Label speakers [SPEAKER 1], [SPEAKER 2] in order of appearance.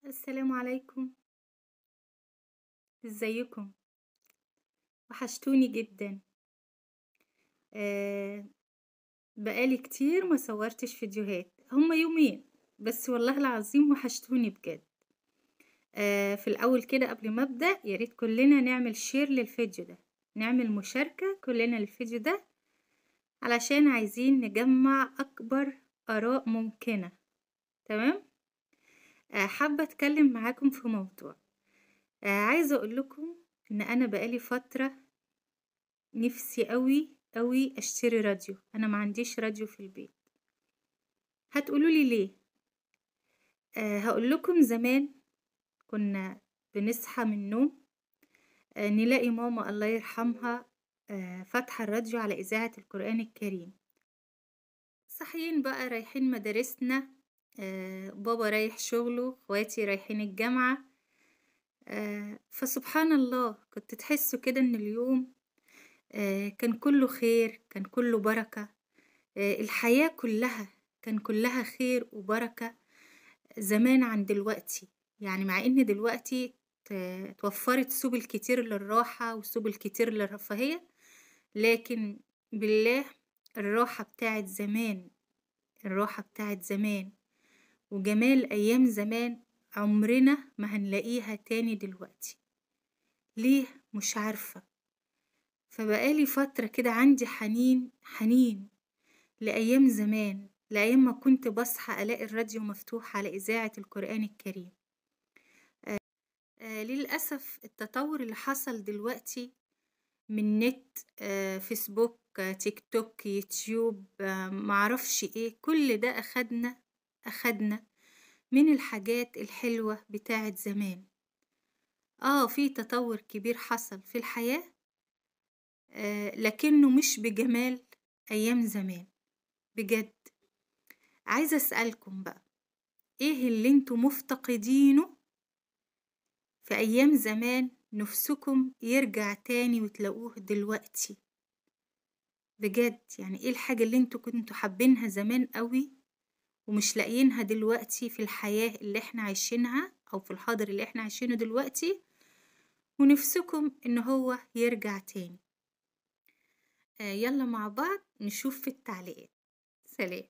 [SPEAKER 1] السلام عليكم. ازيكم؟ وحشتوني جدا. آه بقالي كتير ما صورتش فيديوهات، هما يومين بس والله العظيم وحشتوني بجد. في الاول كده قبل ما ابدا ياريت كلنا نعمل شير للفيديو ده، نعمل مشاركة كلنا للفيديو ده علشان عايزين نجمع اكبر اراء ممكنة. تمام. حابة اتكلم معاكم في موضوع. عايزة اقول لكم ان انا بقالي فترة نفسي قوي قوي اشتري راديو. انا ما عنديش راديو في البيت. هتقولولي ليه؟ هقول لكم زمان كنا بنصحى من النوم، نلاقي ماما الله يرحمها فاتحة الراديو على إذاعة القرآن الكريم. صاحيين بقى رايحين مدارسنا، بابا رايح شغله، اخواتي رايحين الجامعة. فسبحان الله كنت تحسوا كده ان اليوم كان كله خير، كان كله بركة. الحياة كلها كان كلها خير وبركة زمان عن دلوقتي. يعني مع ان دلوقتي توفرت سبل كتير للراحة وسبل كتير للرفاهية، لكن بالله الراحة بتاعت زمان، الراحة بتاعت زمان وجمال أيام زمان عمرنا ما هنلاقيها تاني دلوقتي. ليه؟ مش عارفة. فبقالي فترة كده عندي حنين حنين لأيام زمان، لأيام ما كنت بصحى ألاقي الراديو مفتوح على إذاعة القرآن الكريم. للأسف التطور اللي حصل دلوقتي من نت، فيسبوك، تيك توك، يوتيوب، معرفش ايه، كل ده أخدنا من الحاجات الحلوة بتاعت زمان. في تطور كبير حصل في الحياة، لكنه مش بجمال أيام زمان. بجد عايزة أسألكم بقى، ايه اللي انتوا مفتقدينه في ايام زمان نفسكم يرجع تاني وتلاقوه دلوقتي؟ بجد يعني ايه الحاجة اللي انتوا كنتوا حابينها زمان قوي ومش لاقيينها دلوقتي في الحياة اللي احنا عايشينها او في الحاضر اللي احنا عايشينه دلوقتي، ونفسكم ان هو يرجع تاني؟ يلا مع بعض نشوف في التعليقات. سلام.